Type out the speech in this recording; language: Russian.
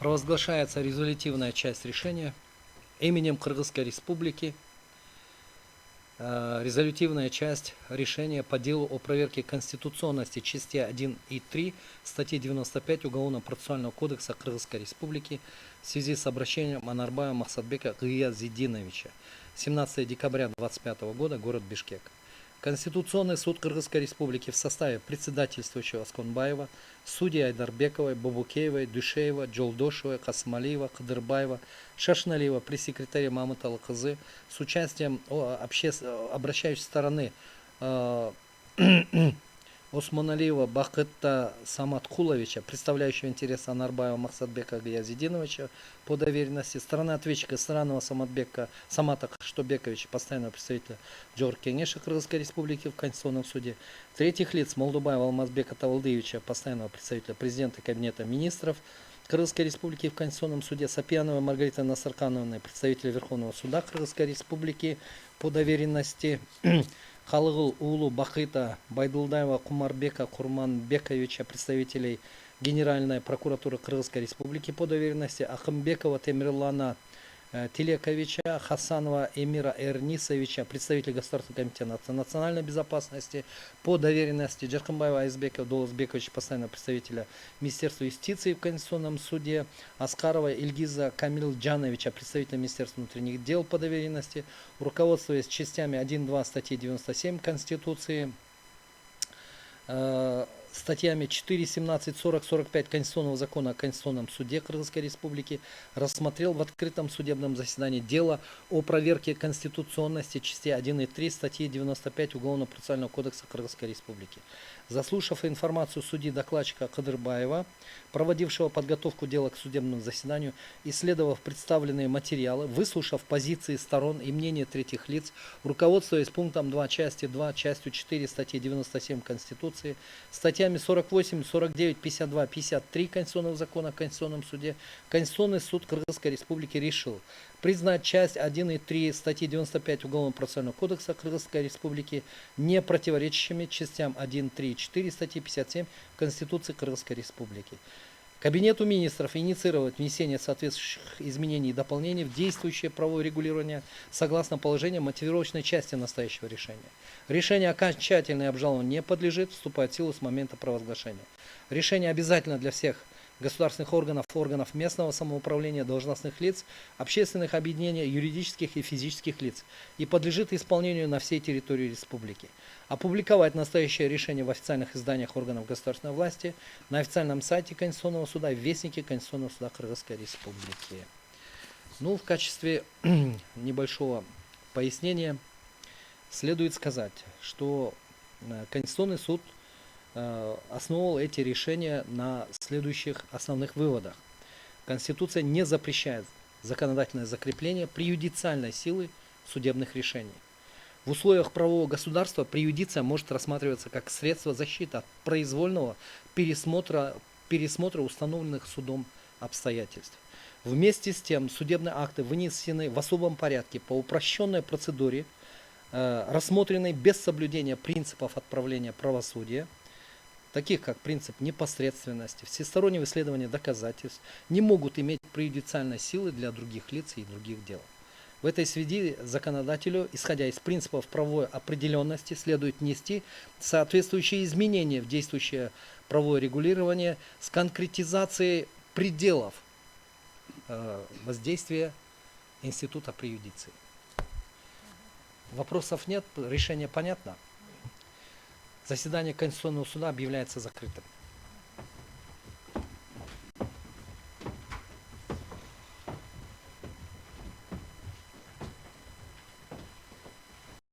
Провозглашается резолютивная часть решения именем Кыргызской Республики. Резолютивная часть решения по делу о проверке конституционности частей 1 и 3 статьи 95 Уголовно-процессуального кодекса Кыргызской Республики в связи с обращением Анарбаева Махсатбека Гиязидиновича. 17 декабря 2025 года, город Бишкек. Конституционный суд Кыргызской Республики в составе председательствующего Асконбаева, судей Айдарбековой, Бабукеевой, Дюшеева, Джолдошевой, Касмалиева, Кадырбаева, Шашналиева, пресс-секретаря Мамыталы Кызы с участием обращающей стороны Осмоналиева Бакытта Саматкуловича, представляющего интересы Анарбаева Махсатбека Гиязидиновича по доверенности, стороны ответчика Саранова Самата Каштобековича, постоянного представителя Джоркенеша Кыргызской Республики в Конституционном суде, третьих лиц Молдубаева Алмазбека Тавалдыевича, постоянного представителя президента Кабинета министров Кыргызской Республики в Конституционном суде, Сапьянова Маргарита Насаркановна, представителя Верховного суда Кыргызской Республики по доверенности, Халыгул Улу Бакыта Байдулдаева Кумарбека Курманбековича, представителей Генеральной прокуратуры Кыргызской Республики по доверенности, Ахымбекова Темирлана Телековича, Хасанова Эмира Эрнисовича, представитель Государственного комитета национальной безопасности по доверенности, Джаркамбаева Айзбека Долузбековича, постоянного представителя Министерства юстиции в Конституционном суде, Аскарова Ильгиза Камилджановича, представителя Министерства внутренних дел по доверенности, руководствуясь частями 1-2 статьи 97 Конституции, статьями 4, 17, 40, 45 Конституционного закона о Конституционном суде Кыргызской Республики, рассмотрел в открытом судебном заседании дело о проверке конституционности частей 1 и 3 статьи 95 Уголовно-процессуального кодекса Кыргызской Республики. Заслушав информацию судьи докладчика Кадырбаева, проводившего подготовку дела к судебному заседанию, исследовав представленные материалы, выслушав позиции сторон и мнения третьих лиц, руководствуясь пунктом 2 части 2, частью 4 статьи 97 Конституции, статьями 48, 49, 52, 53 Конституционного закона о Конституционном суде, Конституционный суд Кыргызской Республики решил признать часть 1 и 3 статьи 95 Уголовно-процессуального кодекса Кыргызской Республики не противоречащими частям 1, 3 и 4 статьи 57 Конституции Кыргызской Республики. Кабинету министров инициировать внесение соответствующих изменений и дополнений в действующее правовое регулирование согласно положениям мотивировочной части настоящего решения. Решение окончательное обжалованию не подлежит, вступает в силу с момента провозглашения. Решение обязательно для всех государственных органов местного самоуправления, должностных лиц, общественных объединений, юридических и физических лиц и подлежит исполнению на всей территории республики. Опубликовать настоящее решение в официальных изданиях органов государственной власти, на официальном сайте Конституционного суда и в Вестнике Конституционного суда Кыргызской Республики. В качестве небольшого пояснения следует сказать, что Конституционный суд основывал эти решения на следующих основных выводах. Конституция не запрещает законодательное закрепление преюдициальной силы судебных решений. В условиях правового государства преюдиция может рассматриваться как средство защиты от произвольного пересмотра установленных судом обстоятельств. Вместе с тем судебные акты вынесены в особом порядке по упрощенной процедуре, рассмотренной без соблюдения принципов отправления правосудия, таких как принцип непосредственности, всестороннего исследования доказательств, не могут иметь преюдициальной силы для других лиц и других дел. В этой связи законодателю, исходя из принципов правовой определенности, следует внести соответствующие изменения в действующее правовое регулирование с конкретизацией пределов воздействия института преюдиции. Вопросов нет, решение понятно. Заседание Конституционного суда объявляется закрытым.